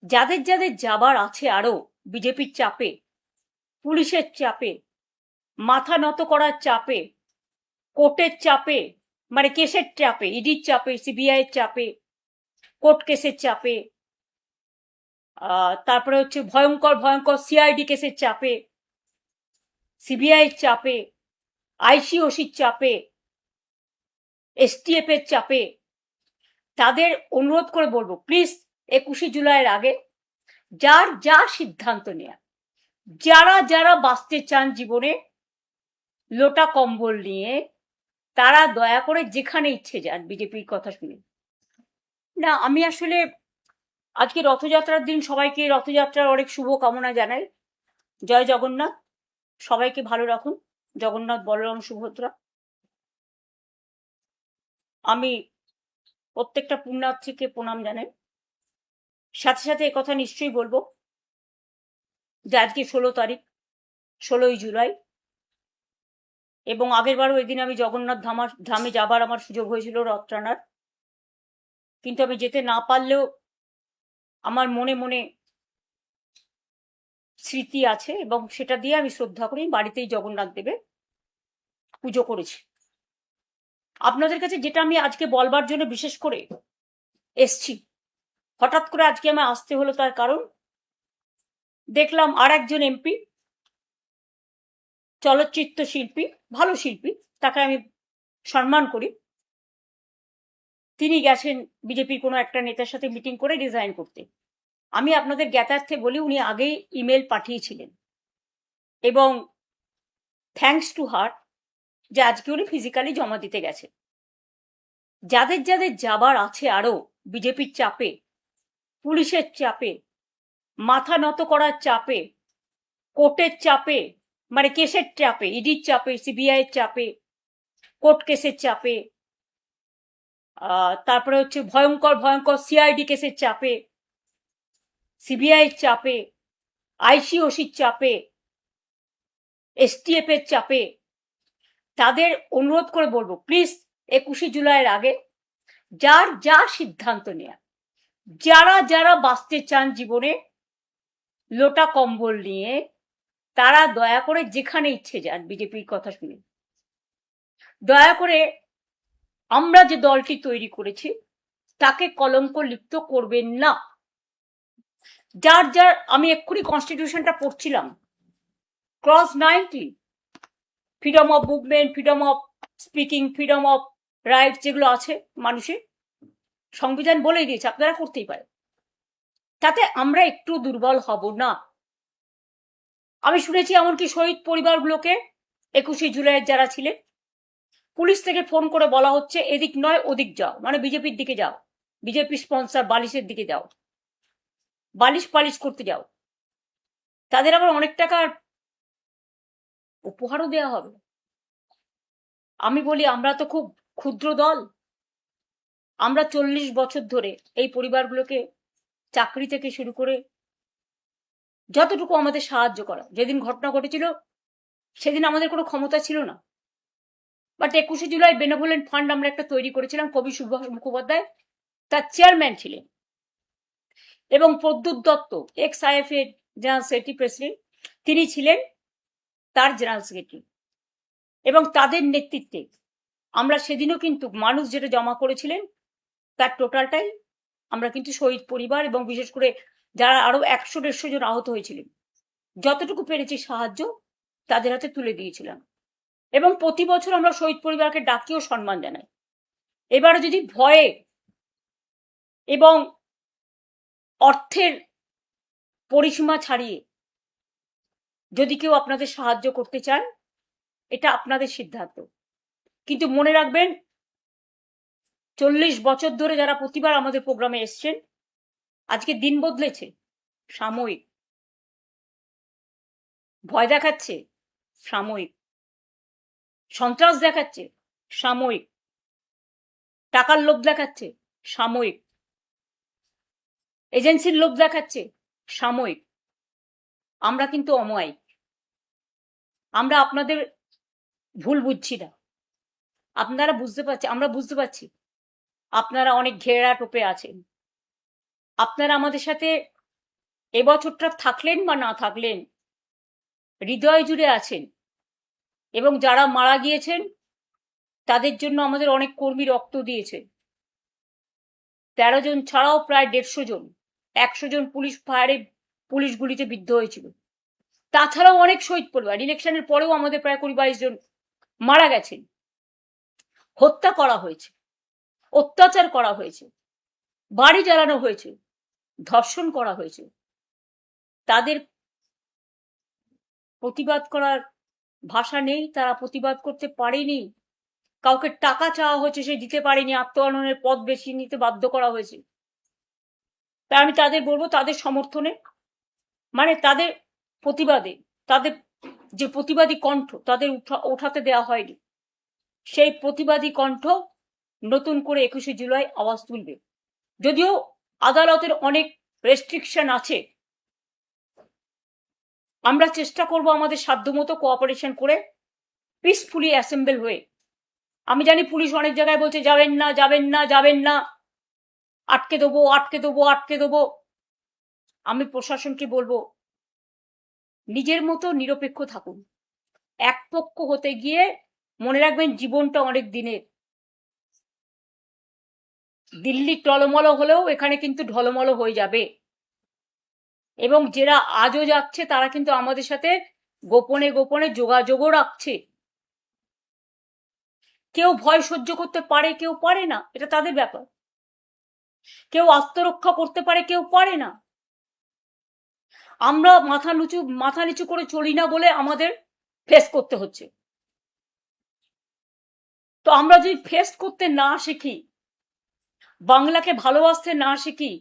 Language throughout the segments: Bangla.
যাদের যাদের যাবার আছে আরো বিজেপির চাপে, পুলিশের চাপে, মাথা নত করার চাপে, কোর্টের চাপে, মানে কেসের চাপে, ইডির চাপে, সিবিআই এর চাপে, কোর্ট কেসের চাপে, তারপরে হচ্ছে ভয়ঙ্কর ভয়ঙ্কর সিআইডি কেসের চাপে, সিবিআই এর চাপে, আইসিওসির চাপে, এসটিএফ এর চাপে, তাদের অনুরোধ করে বলবো প্লিজ 21শে জুলাইয়ের আগে যার যা সিদ্ধান্ত নেয়া, যারা যারা বাঁচতে চান জীবনে লোটা কম্বল নিয়ে, তারা দয়া করে যেখানে ইচ্ছে যান বিজেপির কথা শুনে। না, আমি আসলে আজকে রথযাত্রার দিন সবাইকে রথযাত্রার অনেক শুভ কামনা জানাই। জয় জগন্নাথ, সবাইকে ভালো রাখুন। জগন্নাথ বলরাম সুভদ্রা। আমি প্রত্যেকটা পুণ্যার্থীকে প্রণাম জানাই। সাথে সাথে একথা নিশ্চয়ই বলবো যে আজকে 16 তারিখ, 16ই জুলাই, এবং আগের বারও এদিন আমি জগন্নাথ ধামে যাবার আমার সুযোগ হয়েছিল রথ টানার, কিন্তু আমি যেতে না পারলেও আমার মনে মনে স্মৃতি আছে এবং সেটা দিয়ে আমি শ্রদ্ধা করি। বাড়িতেই জগন্নাথ দেবে পুজো করেছি। আপনাদের কাছে যেটা আমি আজকে বলবার জন্য বিশেষ করে এসছি, হঠাৎ করে আজকে আমার আসতে হলো, তার কারণ দেখলাম আর একজন এমপি, চলচ্চিত্র শিল্পী, ভালো শিল্পী, তাকে আমি সম্মান করি, তিনি গেছেন বিজেপির কোনো একটা নেতার সাথে মিটিং করে রিজাইন করতে। আমি আপনাদের জ্ঞাতার্থে বলি, উনি আগেই ইমেল পাঠিয়েছিলেন এবং থ্যাঙ্কস টু হার যে আজকে উনি ফিজিক্যালি জমা দিতে গেছে। যাদের যাদের যাবার আছে আরো বিজেপির চাপে, পুলিশের চাপে, মাথা নত করার চাপে, কোর্টের চাপে, মানে কেসের চাপে, ইডির চাপে, সিবিআই এর চাপে, কোর্ট কেসের চাপে, তারপরে হচ্ছে ভয়ঙ্কর ভয়ঙ্কর সিআইডি কেসের চাপে, সিবিআই এর চাপে, আইসিওসির চাপে, এসটিএফ এর চাপে, তাদের অনুরোধ করে বলবো প্লিজ 21শে জুলাইয়ের আগে যার যা সিদ্ধান্ত নেয়া, যারা যারা বাঁচতে চান জীবনে লোটা কম্বল নিয়ে, তারা দয়া করে যেখানে ইচ্ছে যান বিজেপির কথা শুনে। দয়া করে আমরা যে দলটি তৈরি করেছি তাকে কলঙ্ক লিপ্ত করবেন না। যার যার, আমি এক্ষুনি কনস্টিটিউশনটা পড়ছিলাম, clause 90, freedom of movement, freedom of speaking, freedom of rights যেগুলো আছে মানুষের, সংবিধান বলেই দিয়েছে আপনারা করতেই পারেন, তাতে আমরা একটু দুর্বল হব না। আমি শুনেছি এমনকি শহীদ পরিবারগুলোকে 21শে জুলাইয়ের যারা ছিলেন, পুলিশ থেকে ফোন করে বলা হচ্ছে এদিক নয় ওদিক যাও, মানে বিজেপির দিকে যাও, বিজেপি স্পন্সর বালিশের দিকে যাও, বালিশ পালিশ করতে যাও। তাদের আবার অনেক টাকার উপহারও দেওয়া হবে। আমি বলি আমরা তো খুব ক্ষুদ্র দল, আমরা 40 বছর ধরে এই পরিবারগুলোকে চাকরি থেকে শুরু করে যতটুকু আমাদের সাহায্য করা, যেদিন ঘটনা ঘটেছিল সেদিন আমাদের কোনো ক্ষমতা ছিল না, বাট 21শে জুলাই বেনেভোলেন্ট ফান্ড আমরা একটা তৈরি করেছিলাম, কবি সুভাষ মুখোপাধ্যায় তার চেয়ারম্যান ছিলেন, এবং প্রদ্যুৎ দত্ত এক্স আইএফ এর জেনারেল সেক্রেটারি প্রেসিডেন্ট, তিনি ছিলেন তার জেনারেল সেক্রেটারি, এবং তাদের নেতৃত্বে আমরা সেদিনও কিন্তু মানুষ যেটা জমা করেছিলেন তার টোটালটাই আমরা কিন্তু শহীদ পরিবার এবং বিশেষ করে যারা আরো 100-150 জন আহত হয়েছিলেন, যতটুকু পেরেছি সাহায্য তাদের হাতে তুলে দিয়েছিলাম। এবং প্রতি বছর আমরা শহীদ পরিবারকে ডাকিও সম্মান জানাই। এবারে যদি ভয়ে এবং অর্থের পরিসীমা ছাড়িয়ে যদি কেউ আপনাদের সাহায্য করতে চান, এটা আপনাদের সিদ্ধান্ত, কিন্তু মনে রাখবেন 40 বছর ধরে যারা প্রতিবার আমাদের প্রোগ্রামে এসছেন, আজকে দিন বদলেছে, সাময়িক। ভয় দেখাচ্ছে, সাময়িক। সন্ত্রাস দেখাচ্ছে, সাময়িক। টাকার লোভ দেখাচ্ছে, সাময়িক। এজেন্সির লোভ দেখাচ্ছে, সাময়িক। আমরা কিন্তু অমায়িক। আমরা আপনাদের ভুল বুঝছি না, আপনারা বুঝতে পারছি, আমরা বুঝতে পারছি আপনারা অনেক ঘেরা টোপে আছেন, আপনারা আমাদের সাথে এবছরটা থাকলেন বা না থাকলেন, হৃদয় জুড়ে আছেন। এবং যারা মারা গিয়েছেন তাদের জন্য আমাদের অনেক কর্মী রক্ত দিয়েছে। 13 জন ছাড়াও প্রায় 150 জন, 100 জন পুলিশ গুলিতে বিদ্ধ হয়েছিল। তাছাড়াও অনেক শহীদ পরিবার, ইলেকশনের পরেও আমাদের প্রায় 20-22 জন মারা গেছেন। হত্যা করা হয়েছে, অত্যাচার করা হয়েছে, বাড়ি জ্বালানো হয়েছে, ধর্ষণ করা হয়েছে। তাদের প্রতিবাদ করার ভাষা নেই, তারা প্রতিবাদ করতে পারেনি। কাউকে টাকা চাওয়া হয়েছে, সে দিতে পারেনি, আত্মহননের পথ বেছে নিতে বাধ্য করা হয়েছে। তাই আমি তাদের বলবো, তাদের সমর্থনে, মানে তাদের প্রতিবাদে, তাদের যে প্রতিবাদী কণ্ঠ তাদের ওঠাতে দেওয়া হয়নি, সেই প্রতিবাদী কণ্ঠ নতুন করে 21শে জুলাই আওয়াজ তুলবে। যদিও আদালতের অনেক রেস্ট্রিকশন আছে, আমরা চেষ্টা করব আমাদের সাধ্যমতো কোঅপারেশন করে পিসফুলি অ্যাসেম্বল হয়ে। আমি জানি পুলিশ অনেক জায়গায় বলছে যাবেন না, যাবেন না, যাবেন না, আটকে দেবো, আটকে দেবো, আটকে দেবো। আমি প্রশাসনকে বলবো, নিজের মতো নিরপেক্ষ থাকুন। এক পক্ষ হতে গিয়ে মনে রাখবেন জীবনটা অনেক দিনের। দিল্লি টলমল হলেও এখানে কিন্তু ঢলমল হয়ে যাবে। এবং যারা আজও যাচ্ছে তারা কিন্তু আমাদের সাথে গোপনে গোপনে যোগাযোগও রাখছে। কেউ ভয় সহ্য করতে পারে, কেউ পারে না, এটা তাদের ব্যাপার। কেউ আত্মরক্ষা করতে পারে, কেউ পারে না। আমরা মাথা নিচু করে চলি না বলে আমাদের ফেস করতে হচ্ছে। তো আমরা যদি ফেস করতে না শিখি, বাংলাকে ভালোবাসতে না শিখি,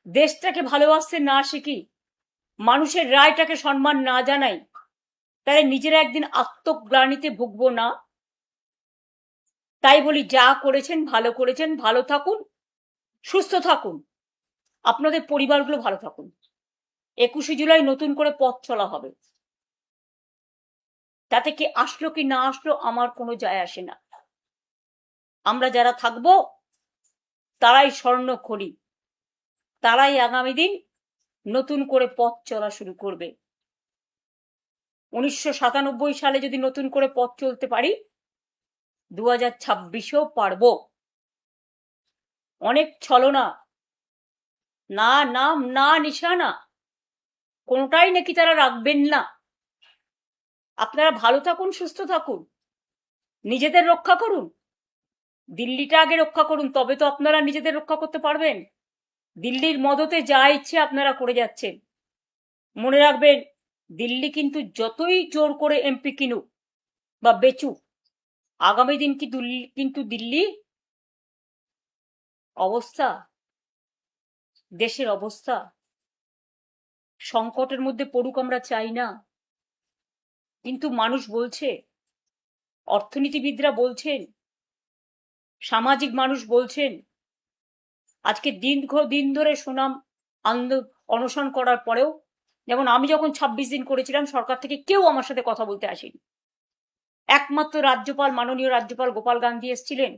দেশটাকে ভালোবাসতে না শিখি, মানুষের রায়টাকে সম্মান না জানাই, তাহলে নিজেরা একদিন আত্মগ্লানিতে ভুগবো না। তাই বলি, যা করেছেন ভালো করেছেন, ভালো থাকুন, সুস্থ থাকুন, আপনাদের পরিবারগুলো ভালো থাকুন। 21শে জুলাই নতুন করে পথ চলা হবে। তাতে কি আসলো কি না আসলো আমার কোনো যায় আসে না। আমরা যারা থাকবো তারাই স্বর্ণখড়ি, তারাই আগামী দিন নতুন করে পথ চলা শুরু করবে। 1997 সালে যদি নতুন করে পথ চলতে পারি, 2026-এও পারবো। অনেক ছলনা, না নাম না নিশানা, কোনোটাই নাকি তারা রাখবেন না। আপনারা ভালো থাকুন, সুস্থ থাকুন, নিজেদের রক্ষা করুন, দিল্লিটা আগে রক্ষা করুন, তবে তো আপনারা নিজেদের রক্ষা করতে পারবেন। দিল্লির মদতে যা ইচ্ছে আপনারা করে যাচ্ছেন। মনে রাখবেন, দিল্লি যতই জোর করে এমপি কিনুক বা বেচুক, আগামী দিন কিন্তু দিল্লি অবস্থা, দেশের অবস্থা সংকটের মধ্যে পড়ুক, আমরা চাই না। কিন্তু মানুষ বলছে, অর্থনীতিবিদরা বলছেন, সামাজিক মানুষ বলছেন, আজকে দিন ধরে সুনাম অনশন করার পরেও, যেমন আমি যখন 26 দিন করেছিলাম, সরকার থেকে কেউ আমার সাথে কথা বলতে আসেনি। একমাত্র রাজ্যপাল, মাননীয় রাজ্যপাল গোপাল গান্ধী এসেছিলেন,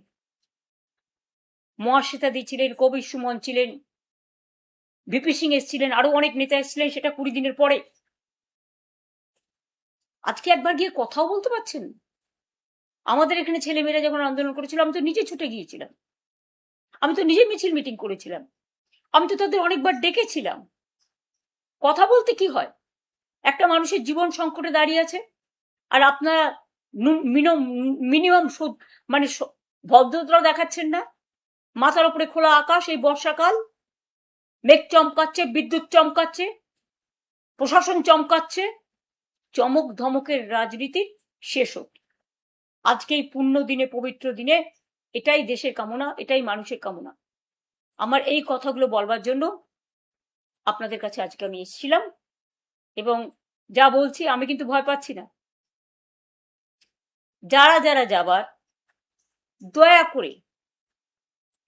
মহাশ্বেতা দি ছিলেন, কবির সুমন ছিলেন, ভিপি সিং এসেছিলেন, আরো অনেক নেতা এসেছিলেন, সেটা 20 দিনের পরে। আজকে একবার গিয়ে কথাও বলতে পারছেন। আমাদের এখানে ছেলেমেয়েরা যখন আন্দোলন করেছিল, আমি তো নিজে ছুটে গিয়েছিলাম, আমি তো নিজে মিছিল মিটিং করেছিলাম, আমি তো তাদের অনেকবার ডেকেছিলাম। কথা বলতে কি হয়? একটা মানুষের জীবন সংকটে দাঁড়িয়ে আছে, আর আপনারা মিনিমাম মানে ভদ্রতা দেখাচ্ছেন না। মাথার উপরে খোলা আকাশ, এই বর্ষাকাল, মেঘ চমকাচ্ছে, বিদ্যুৎ চমকাচ্ছে, প্রশাসন চমকাচ্ছে, চমক ধমকের রাজনীতি শেষ হোক। আজকে এই পুণ্য দিনে, পবিত্র দিনে, এটাই দেশের কামনা, এটাই মানুষের কামনা। আমার এই কথাগুলো বলবার জন্য আপনাদের কাছে আজকে আমি এসেছিলাম, এবং যা বলছি আমি কিন্তু ভয় পাচ্ছি না। যারা যারা যাবার, দয়া করে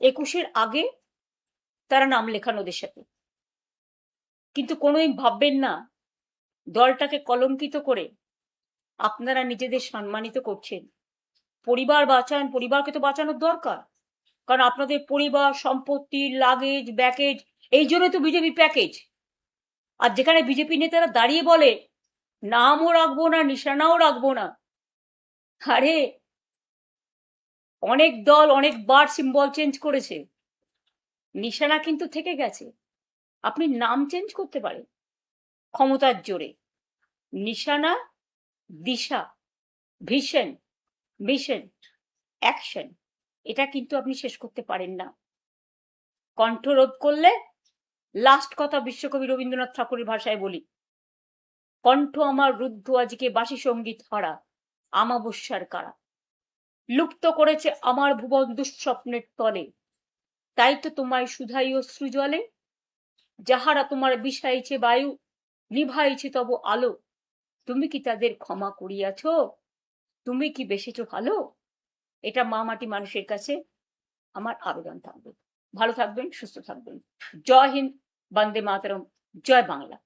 21-এর আগে তারা নাম লেখান ওদের সাথে। কিন্তু কোনোদিন ভাববেন না দলটাকে কলঙ্কিত করে আপনারা নিজেদের সম্মানিত করছেন। পরিবার বাঁচান, পরিবারকে তো বাঁচানোর দরকার, কারণ আপনাদের পরিবার, সম্পত্তি, লাগেজ, ব্যাকেজ, এই জন্য তো বিজেপি প্যাকেজ। আর যেখানে বিজেপি নেতারা দাঁড়িয়ে বলে নামও রাখবো না, নিশানাও রাখবো না, আরে অনেক দল অনেকবার সিম্বল চেঞ্জ করেছে, নিশানা কিন্তু থেকে গেছে। আপনি নাম চেঞ্জ করতে পারেন ক্ষমতার জোরে, নিশানা, দিশা, ভিশন, মিশন, অ্যাকশন, এটা কিন্তু আপনি শেষ করতে পারেন না। কণ্ঠরোধ করলে, লাস্ট কথা বিশ্বকবি রবীন্দ্রনাথ ঠাকুরের ভাষায় বলি, কণ্ঠ আমার রুদ্ধ আজকে বাসি সঙ্গীত হারা, আমাবস্যার কারা, লুপ্ত করেছে আমার ভুবন দুঃস্বপ্নের তলে, তাই তো তোমায় সুধাই অশ্রু জলে, যাহারা তোমার বিষাইছে বায়ু, নিভাইছে তব আলো, তুমি কি তাদের ক্ষমা করিয়াছ, তুমি কি বেসেছ ভালো? এটা মা মাটি মানুষের কাছে আমার আবেদন থাকবে। ভালো থাকবেন, সুস্থ থাকবেন। জয় হিন্দ, বন্দে মাতরম, জয় বাংলা।